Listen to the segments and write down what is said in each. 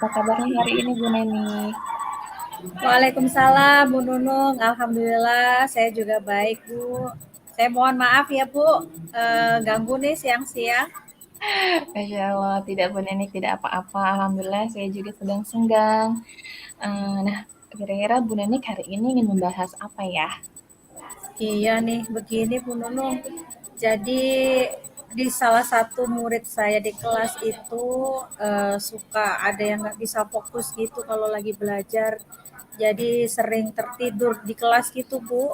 kabarnya hari ini Bu Neni? Waalaikumsalam Bu Nunung, alhamdulillah saya juga baik Bu. Saya mohon maaf ya Bu, ganggu nih siang-siang. Masya Allah, tidak Bu Neni, tidak apa-apa. Alhamdulillah saya juga sedang senggang. Nah, kira-kira Bu Neni hari ini ingin membahas apa ya? Iya nih, begini Bu Nunung. Jadi di salah satu murid saya di kelas itu suka ada yang nggak bisa fokus gitu kalau lagi belajar. Jadi sering tertidur di kelas gitu Bu.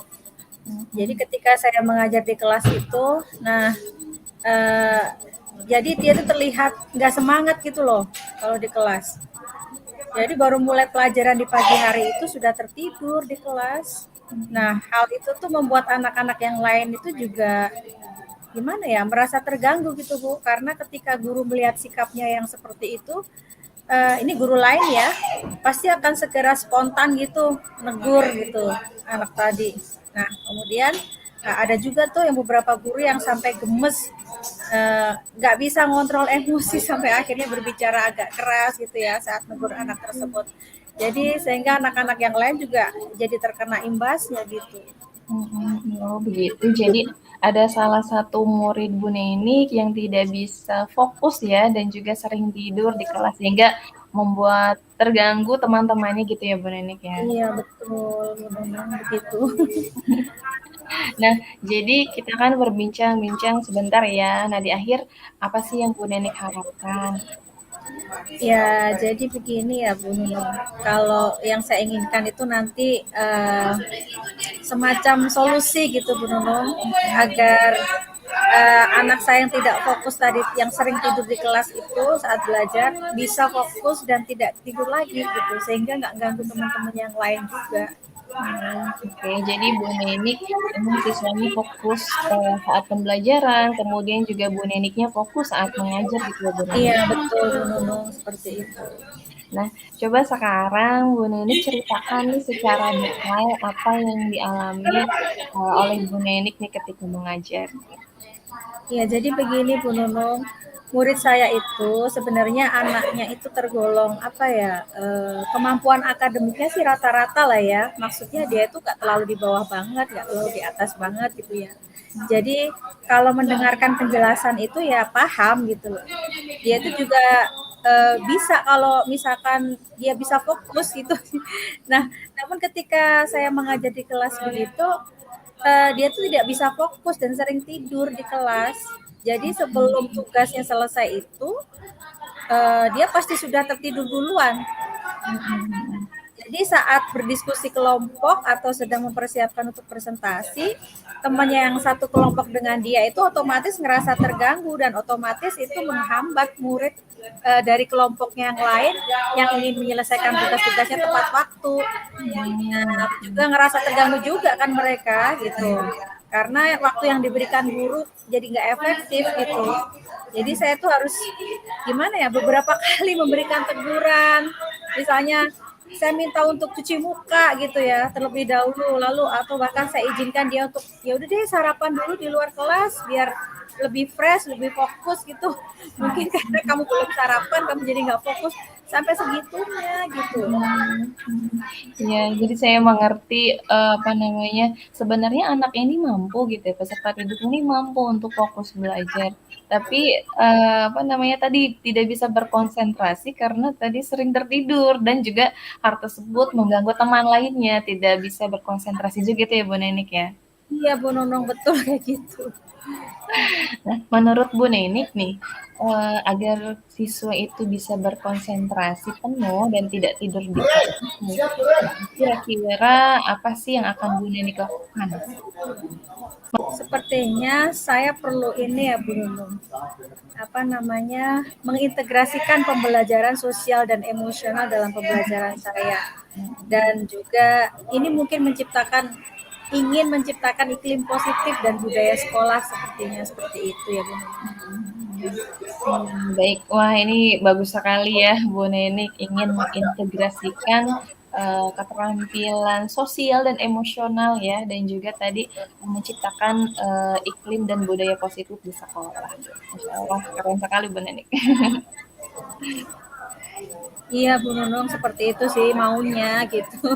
Jadi Mm-mm. ketika saya mengajar di kelas itu, nah eh, jadi dia tuh terlihat nggak semangat gitu loh kalau di kelas. Jadi baru mulai pelajaran di pagi hari itu sudah tertidur di kelas. Nah, hal itu tuh membuat anak-anak yang lain itu juga gimana ya, merasa terganggu gitu Bu, karena ketika guru melihat sikapnya yang seperti itu, ini guru lain ya, pasti akan segera spontan gitu, negur gitu anak tadi. Nah, kemudian ada juga tuh yang beberapa guru yang sampai gemes, nggak bisa ngontrol emosi sampai akhirnya berbicara agak keras gitu ya saat negur anak tersebut. Jadi sehingga anak-anak yang lain juga jadi terkena imbasnya gitu. Oh begitu. Jadi ada salah satu murid Bu Neni yang tidak bisa fokus ya dan juga sering tidur di kelas sehingga membuat terganggu teman-temannya gitu ya Bu Neni ya. Iya betul, memang begitu. Nah, jadi kita kan berbincang-bincang sebentar ya. Nah, di akhir apa sih yang Bu Neni harapkan? Ya, jadi begini ya Bu Nunung. Kalau yang saya inginkan itu nanti semacam solusi gitu Bu Nunung, agar anak saya yang tidak fokus tadi, yang sering tidur di kelas itu saat belajar, bisa fokus dan tidak tidur lagi gitu, sehingga nggak ganggu teman-teman yang lain juga. Oke, jadi Bu Neni memang siswanya fokus saat pembelajaran, kemudian juga Bu Neniknya fokus saat mengajar gitu ya Bu Neni. Iya betul Bu Nunung, seperti itu. Nah, coba sekarang Bu Neni ceritakan nih secara detail apa yang dialami oleh Bu Nenik nih ketika mengajar. Ya, jadi begini Bu Nunung, murid saya itu sebenarnya anaknya itu tergolong apa ya, kemampuan akademiknya sih rata-rata lah ya. Maksudnya dia itu nggak terlalu di bawah banget, nggak terlalu di atas banget gitu ya. Jadi kalau mendengarkan penjelasan itu ya paham gitu loh. Dia itu juga bisa kalau misalkan dia bisa fokus gitu. Nah, namun ketika saya mengajar di kelas begitu, dia tuh tidak bisa fokus dan sering tidur di kelas. Jadi sebelum tugasnya selesai itu, dia pasti sudah tertidur duluan. Jadi saat berdiskusi kelompok atau sedang mempersiapkan untuk presentasi, temannya yang satu kelompok dengan dia itu otomatis ngerasa terganggu dan otomatis itu menghambat murid dari kelompoknya yang lain yang ingin menyelesaikan tugas-tugasnya tepat waktu. Nah, juga ngerasa terganggu juga kan mereka gitu. Karena waktu yang diberikan guru jadi nggak efektif gitu. Jadi saya tuh harus gimana ya, beberapa kali memberikan teguran. Misalnya saya minta untuk cuci muka gitu ya terlebih dahulu, lalu atau bahkan saya izinkan dia untuk ya udah deh sarapan dulu di luar kelas biar lebih fresh, lebih fokus gitu. Mungkin karena kamu belum sarapan, kamu jadi nggak fokus sampai segitunya gitu. Ya, jadi saya mengerti apa namanya. Sebenarnya anak ini mampu gitu ya, peserta didik ini mampu untuk fokus belajar. Tapi apa namanya tadi tidak bisa berkonsentrasi karena tadi sering tertidur dan juga hal tersebut mengganggu teman lainnya, tidak bisa berkonsentrasi juga gitu ya Bu Nenik ya. Iya Bu Nunung, betul kayak gitu. Nah, menurut Bu Nenik nih, agar siswa itu bisa berkonsentrasi penuh dan tidak tidur di kelas nih, kira-kira apa sih yang akan Bu Nenik lakukan? Sepertinya saya perlu ini ya Bu Nunung, apa namanya, mengintegrasikan pembelajaran sosial dan emosional dalam pembelajaran saya. Dan juga ini mungkin ingin menciptakan iklim positif dan budaya sekolah sepertinya seperti itu ya Bu Nunung. Baik, wah ini bagus sekali ya Bu Nenik ingin mengintegrasikan keterampilan sosial dan emosional ya, dan juga tadi menciptakan iklim dan budaya positif di sekolah. Masya Allah, keren sekali Bu Nenik. Iya Bu Nunung, seperti itu sih maunya gitu.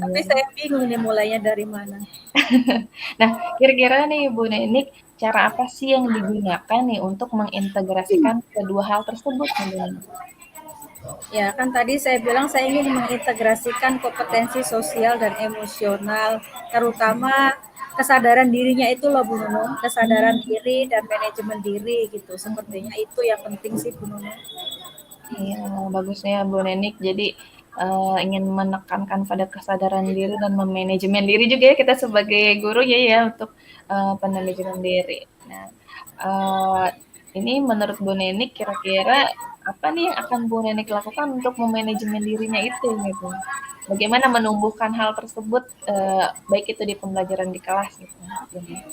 Tapi Ya. saya bingung nih mulainya dari mana. Nah, kira-kira nih Bu Nenik, cara apa sih yang digunakan nih untuk mengintegrasikan kedua hal tersebut nih Bu Nenik? Ya kan tadi saya bilang saya ingin mengintegrasikan kompetensi sosial dan emosional, terutama kesadaran dirinya itu loh Bu Nunung, kesadaran Hmm, diri dan manajemen diri gitu. Sepertinya itu yang penting sih Bu Nunung. iya, bagusnya Bu Nenik. Jadi ingin menekankan pada kesadaran diri dan memanajemen diri juga ya kita sebagai guru ya ya untuk manajemen diri. Nah, eh, ini menurut Bu Nenik kira-kira apa nih yang akan Bu Nenik lakukan untuk memanajemen dirinya itu gitu? Bagaimana menumbuhkan hal tersebut baik itu di pembelajaran di kelas gitu, Bu Nenik?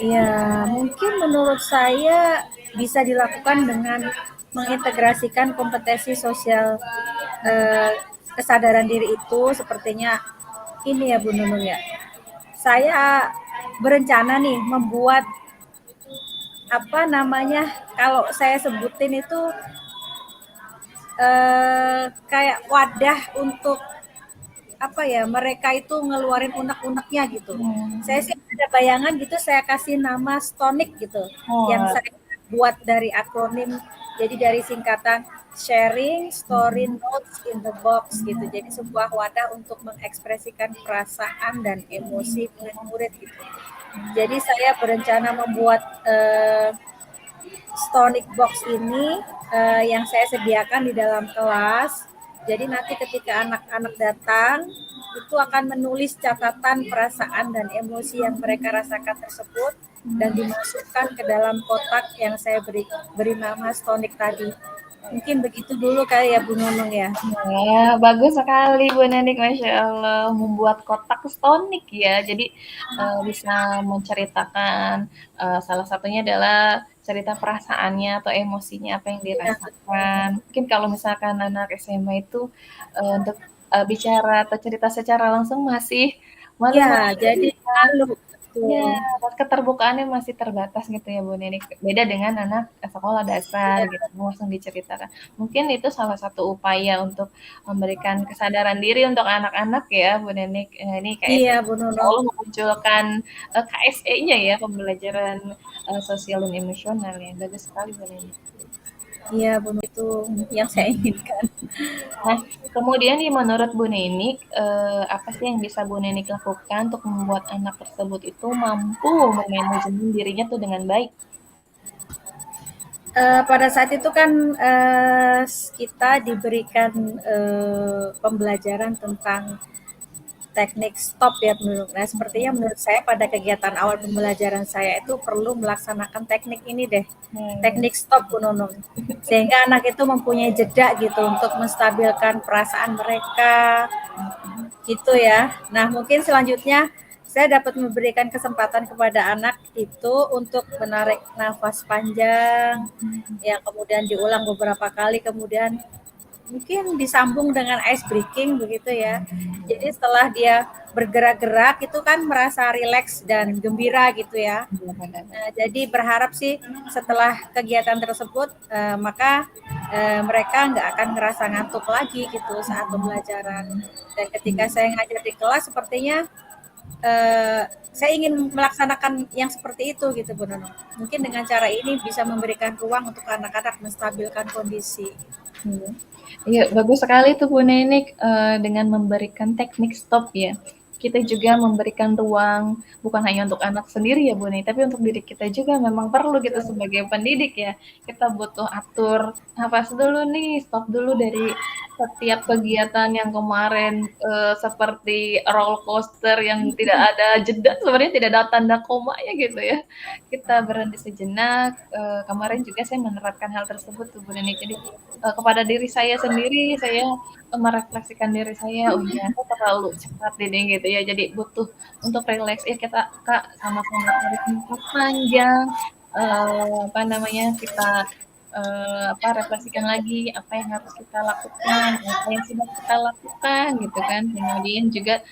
Ya, mungkin menurut saya bisa dilakukan dengan mengintegrasikan kompetensi sosial eh, kesadaran diri itu sepertinya ini ya Bu Nunung ya. Saya berencana nih membuat apa namanya kalau saya sebutin itu kayak wadah untuk apa ya mereka itu ngeluarin unek-uneknya gitu. Saya Hmm. sih ada bayangan gitu saya kasih nama Stonic gitu yang Oh, saya buat dari akronim jadi dari singkatan sharing story mm, notes in the box gitu. Jadi sebuah wadah untuk mengekspresikan perasaan dan emosi murid-murid gitu. Jadi saya berencana membuat Stonic Box ini yang saya sediakan di dalam kelas. Jadi nanti ketika anak-anak datang itu akan menulis catatan perasaan dan emosi yang mereka rasakan tersebut dan dimasukkan ke dalam kotak yang saya beri nama Stonic tadi. Mungkin begitu dulu kali ya Bu Nunung ya. ya, bagus sekali Bu Nenik, Masya Allah. Membuat kotak stonik ya, jadi bisa menceritakan salah satunya adalah cerita perasaannya atau emosinya apa yang Ya, dirasakan. Mungkin kalau misalkan anak SMA itu untuk bicara atau cerita secara langsung masih ya malu-malu jadi ya. malu Ya, betul. keterbukaannya masih terbatas gitu ya Bu Ninik. Beda dengan anak sekolah dasar Ya, gitu, langsung diceritakan. Mungkin itu salah satu upaya untuk memberikan kesadaran diri untuk anak-anak ya Bu Ninik. Ini iya KSE Bu Nunung. selalu memunculkan KSE-nya ya, pembelajaran sosial dan emosional ya. Bagus sekali Bu Ninik. Iya Bu Nunung itu yang saya inginkan. Nah, kemudian nih menurut Bu Nenik, apa sih yang bisa Bu Nenik lakukan untuk membuat anak tersebut itu mampu memanajemen dirinya tuh dengan baik? Pada saat itu kan kita diberikan pembelajaran tentang teknik stop ya menurut. Nah, sepertinya menurut saya pada kegiatan awal pembelajaran saya itu perlu melaksanakan teknik ini deh, Hmm, teknik stop Bu Nunung. Sehingga anak itu mempunyai jeda gitu untuk menstabilkan perasaan mereka, gitu ya. Nah, mungkin selanjutnya saya dapat memberikan kesempatan kepada anak itu untuk menarik nafas panjang, yang kemudian diulang beberapa kali, kemudian mungkin disambung dengan ice breaking begitu ya. Jadi setelah dia bergerak-gerak itu kan merasa rileks dan gembira gitu ya. benar-benar. Nah, jadi berharap sih setelah kegiatan tersebut maka mereka nggak akan ngerasa ngantuk lagi gitu saat pembelajaran. Dan ketika saya ngajar di kelas sepertinya saya ingin melaksanakan yang seperti itu gitu Bu Nono. Mungkin dengan cara ini bisa memberikan ruang untuk anak-anak menstabilkan kondisi. Hmm. Iya, bagus sekali tuh Bu Nenik dengan memberikan teknik stop ya. Kita juga memberikan ruang bukan hanya untuk anak sendiri ya Bu Nenik, tapi untuk diri kita juga memang perlu gitu sebagai pendidik ya. Kita butuh atur nafas dulu nih, stop dulu dari setiap kegiatan yang kemarin seperti roller coaster yang tidak ada jeda, sebenarnya tidak ada tanda komanya gitu ya. Kita berhenti sejenak. Kemarin juga saya menerapkan hal tersebut tuh Bu Nenik. Jadi kepada diri saya sendiri, saya merefleksikan diri saya, oh iya, saya terlalu cepat ini gitu ya, jadi butuh untuk rileks. Ya kita Kak sama-sama tarik nafas panjang, apa namanya, kita refleksikan lagi apa yang harus kita lakukan, apa yang sudah kita lakukan gitu kan. Kemudian juga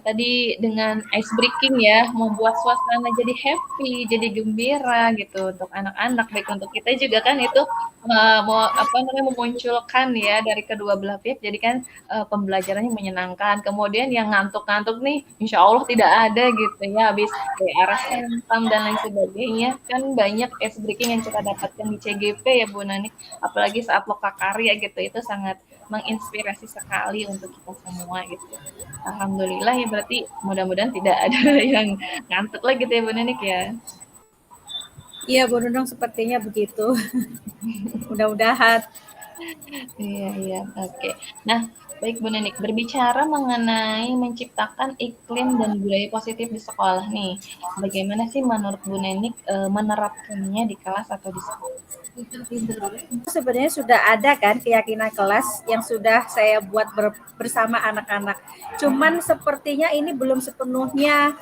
tadi dengan ice breaking ya, membuat suasana jadi happy, jadi gembira gitu untuk anak-anak, baik untuk kita juga kan itu mau apa namanya memunculkan ya dari kedua belah pihak. Jadi kan pembelajarannya menyenangkan. Kemudian yang ngantuk-ngantuk nih, insya Allah tidak ada gitu ya. Habis dari arah sentam dan lain sebagainya, kan banyak ice breaking yang kita dapatkan di CGP ya Bu Nani. Apalagi saat lokakarya gitu, itu sangat menginspirasi sekali untuk kita semua gitu. Alhamdulillah ya berarti mudah-mudahan tidak ada yang ngantuk lagi gitu ya Bu Nanik ya. Iya Bu Nunung sepertinya begitu. Mudah-mudahan. Iya, iya, oke. Nah, baik Bu Nenik, berbicara mengenai menciptakan iklim dan budaya positif di sekolah nih, bagaimana sih menurut Bu Nenik menerapkannya di kelas atau di sekolah? Sebenarnya sudah ada kan keyakinan kelas yang sudah saya buat bersama anak-anak. Cuman sepertinya ini belum sepenuhnya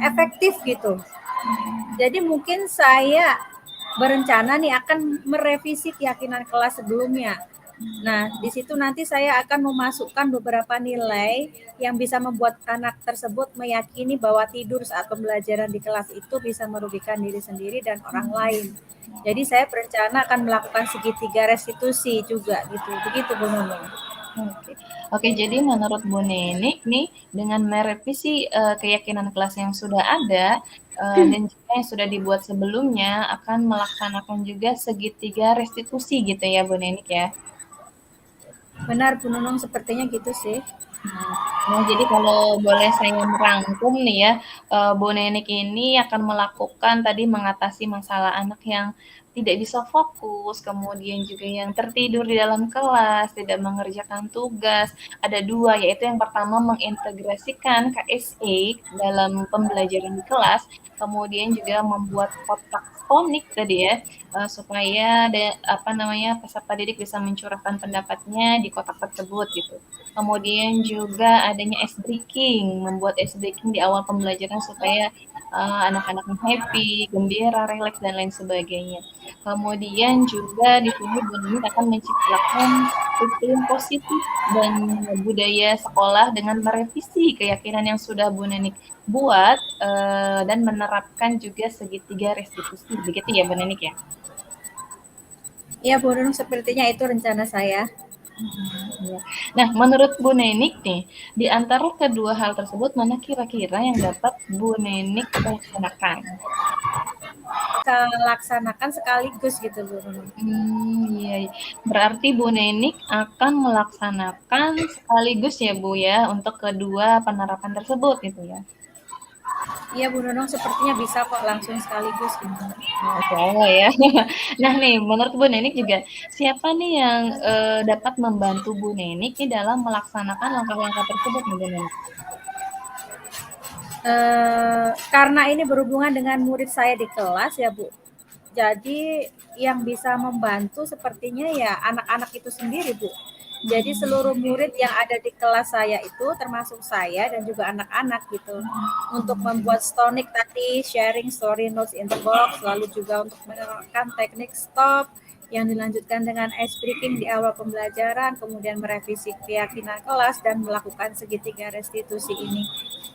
efektif gitu. Jadi mungkin saya berencana nih akan merevisi keyakinan kelas sebelumnya. Nah, di situ nanti saya akan memasukkan beberapa nilai yang bisa membuat anak tersebut meyakini bahwa tidur saat pembelajaran di kelas itu bisa merugikan diri sendiri dan orang lain. Jadi saya berencana akan melakukan segitiga restitusi juga gitu. Begitu Bu Nunung. Oke, oke. Jadi menurut Bu Nenik nih, dengan merevisi keyakinan kelas yang sudah ada dan juga yang sudah dibuat sebelumnya, akan melaksanakan juga segitiga restitusi gitu ya Bu Nenik ya. Benar Bu Nunung sepertinya gitu sih. Nah, jadi kalau boleh saya merangkum nih ya, Bu Nenik ini akan melakukan tadi mengatasi masalah anak yang tidak bisa fokus, kemudian juga yang tertidur di dalam kelas, tidak mengerjakan tugas. Ada dua, yaitu yang pertama mengintegrasikan KSE dalam pembelajaran di kelas, kemudian juga membuat kotak ponik tadi ya, supaya apa namanya peserta didik bisa mencurahkan pendapatnya di kotak tersebut gitu. Kemudian juga adanya ice breaking, membuat ice breaking di awal pembelajaran supaya anak-anaknya happy, gembira, rileks dan lain sebagainya. Kemudian juga di sini Bu Nini akan menciptakan iklim positif dan budaya sekolah dengan merevisi keyakinan yang sudah Bu Nini buat dan menerapkan juga segitiga restitusi. Begitu ya Bu Nini ya? Iya Bu Nunung sepertinya itu rencana saya. Ya. Nah, menurut Bu Nenik nih, di antara kedua hal tersebut, mana kira-kira yang dapat Bu Nenik laksanakan? Kita laksanakan sekaligus gitu Bu Nunung. Iya, iya. Berarti Bu Nenik akan melaksanakan sekaligus ya Bu ya, untuk kedua penerapan tersebut gitu ya? Iya Bu Nunung sepertinya bisa kok langsung sekaligus gitu. Masya Allah ya. Nah nih, menurut Bu Nenik juga, siapa nih yang dapat membantu Bu Nenik nih dalam melaksanakan langkah-langkah tersebut nih Bu Nenik? Karena ini berhubungan dengan murid saya di kelas ya Bu. Jadi yang bisa membantu sepertinya ya anak-anak itu sendiri Bu. Jadi seluruh murid yang ada di kelas saya itu termasuk saya dan juga anak-anak gitu. Untuk membuat stonik tadi, sharing story notes in the box, lalu juga untuk menerapkan teknik stop yang dilanjutkan dengan ice breaking di awal pembelajaran, kemudian merevisi keyakinan kelas dan melakukan segitiga restitusi ini.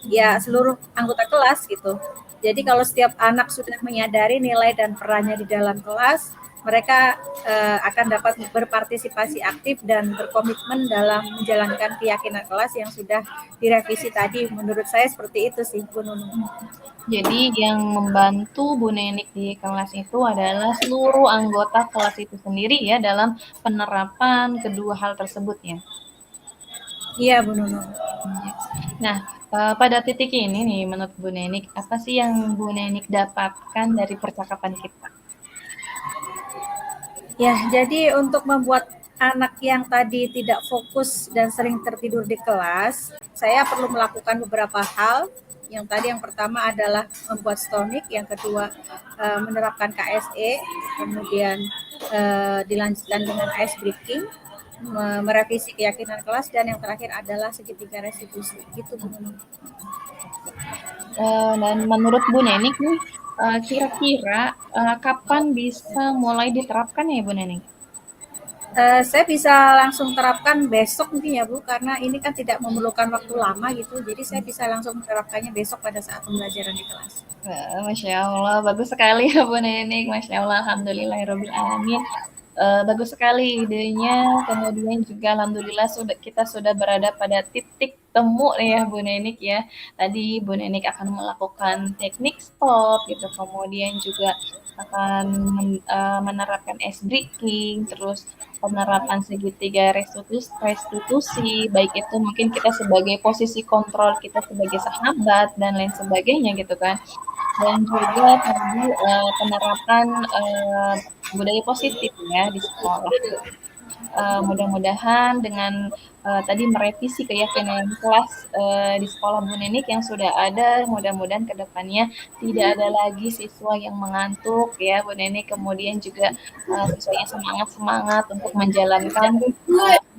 Ya seluruh anggota kelas gitu. Jadi kalau setiap anak sudah menyadari nilai dan perannya di dalam kelas, mereka akan dapat berpartisipasi aktif dan berkomitmen dalam menjalankan keyakinan kelas yang sudah direvisi tadi. Menurut saya seperti itu sih, Bu Nunung. Jadi yang membantu Bu Nenik di kelas itu adalah seluruh anggota kelas itu sendiri ya dalam penerapan kedua hal tersebut ya. Iya, Bu Nunung. Nah, pada titik ini nih menurut Bu Nenik, apa sih yang Bu Nenik dapatkan dari percakapan kita? Ya, jadi untuk membuat anak yang tadi tidak fokus dan sering tertidur di kelas, saya perlu melakukan beberapa hal. Yang tadi yang pertama adalah membuat stonik, yang kedua menerapkan KSE, kemudian dilanjutkan dengan ice breaking, merevisi keyakinan kelas, dan yang terakhir adalah segitiga restitusi. Gitu Bu Nunung. Dan menurut Bu Nenik nih, Kira-kira, kapan bisa mulai diterapkan ya, Bu Neni? Saya bisa langsung terapkan besok mungkin ya Bu, karena ini kan tidak memerlukan waktu lama gitu, jadi saya bisa langsung menerapkannya besok pada saat pembelajaran di kelas. Masya Allah, bagus sekali ya Bu Nenek. Masya Allah, alhamdulillahirabbil alamin. Bagus sekali idenya. Kemudian juga alhamdulillah kita sudah berada pada titik temu nih ya Bu Nenek ya. Tadi Bu Nenek akan melakukan teknik stop gitu, kemudian juga akan menerapkan ice breaking, terus penerapan segitiga restitusi, baik itu mungkin kita sebagai posisi kontrol kita sebagai sahabat dan lain sebagainya gitu kan. Dan juga tadi penerapan budaya positif ya di sekolah. Mudah-mudahan dengan tadi merevisi keyakinan kelas di sekolah Bu Nenik yang sudah ada, mudah-mudahan ke depannya tidak ada lagi siswa yang mengantuk ya Bu Nenik, kemudian juga siswanya semangat-semangat untuk menjalankan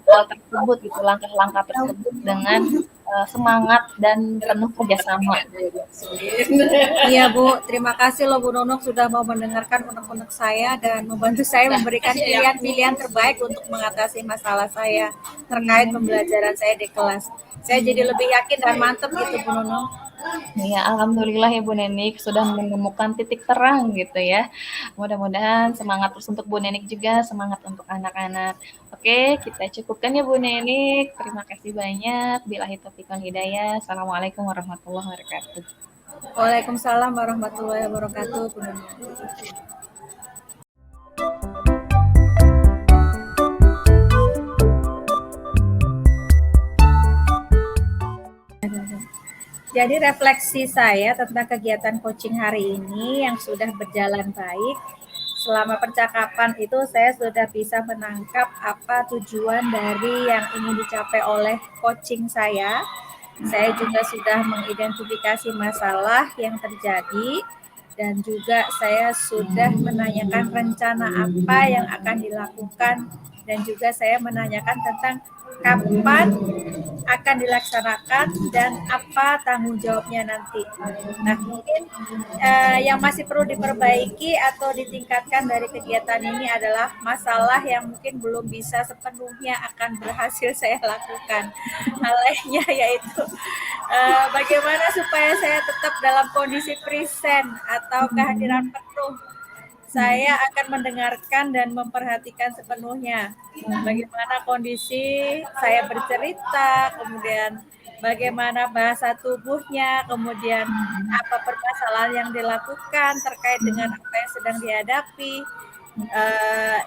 hal tersebut gitu, langkah-langkah tersebut dengan semangat dan penuh kerjasama. Iya Bu, terima kasih loh Bu Nunung sudah mau mendengarkan unek-unek saya dan membantu saya memberikan pilihan-pilihan terbaik untuk mengatasi masalah saya terkait pembelajaran saya di kelas. Saya jadi lebih yakin dan mantep gitu Bu Nunung. Ya, alhamdulillah ya Bu Nenik sudah menemukan titik terang gitu ya. Mudah-mudahan semangat terus untuk Bu Nenik juga, semangat untuk anak-anak. Oke, kita cukupkan ya Bu Nenik. Terima kasih banyak. Billahi taufiq wal hidayah. Assalamualaikum warahmatullahi wabarakatuh. Waalaikumsalam warahmatullahi wabarakatuh Bu Nunung. Jadi refleksi saya tentang kegiatan coaching hari ini yang sudah berjalan baik. Selama percakapan itu saya sudah bisa menangkap apa tujuan dari yang ingin dicapai oleh coaching saya. Saya juga sudah mengidentifikasi masalah yang terjadi dan juga saya sudah menanyakan rencana apa yang akan dilakukan dan juga saya menanyakan tentang kapan akan dilaksanakan dan apa tanggung jawabnya nanti. Nah, mungkin yang masih perlu diperbaiki atau ditingkatkan dari kegiatan ini adalah masalah yang mungkin belum bisa sepenuhnya akan berhasil saya lakukan. Hal lainnya yaitu bagaimana supaya saya tetap dalam kondisi present atau kehadiran penuh. Saya akan mendengarkan dan memperhatikan sepenuhnya bagaimana kondisi saya bercerita, kemudian bagaimana bahasa tubuhnya, kemudian apa permasalahan yang dilakukan terkait dengan apa yang sedang dihadapi,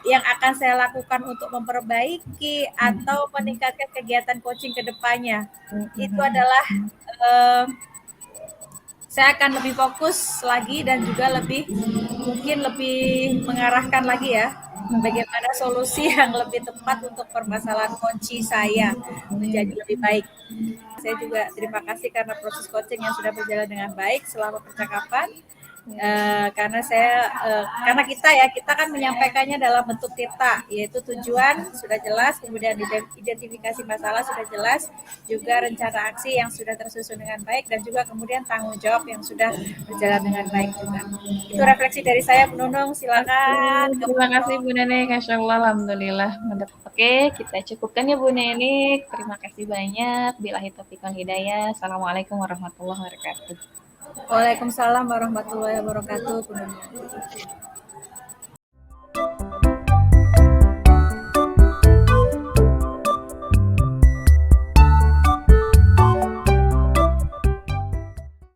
yang akan saya lakukan untuk memperbaiki atau meningkatkan kegiatan coaching ke depannya. Itu adalah saya akan lebih fokus lagi dan juga mungkin lebih mengarahkan lagi ya bagaimana solusi yang lebih tepat untuk permasalahan kunci saya menjadi lebih baik. Saya juga terima kasih karena proses coaching yang sudah berjalan dengan baik selama percakapan. Karena kita kan menyampaikannya dalam bentuk kita, yaitu tujuan sudah jelas, kemudian identifikasi masalah sudah jelas, juga rencana aksi yang sudah tersusun dengan baik, dan juga kemudian tanggung jawab yang sudah berjalan dengan baik juga. Itu refleksi dari saya, Bu Nunung. Silakan. Terima kasih Bu Nenek. Masya Allah, alhamdulillah. Oke, kita cukupkan ya Bu Nenek. Terima kasih banyak. Billahi taufiq wal hidayah. Assalamualaikum warahmatullahi wabarakatuh. Waalaikumsalam warahmatullahi wabarakatuh.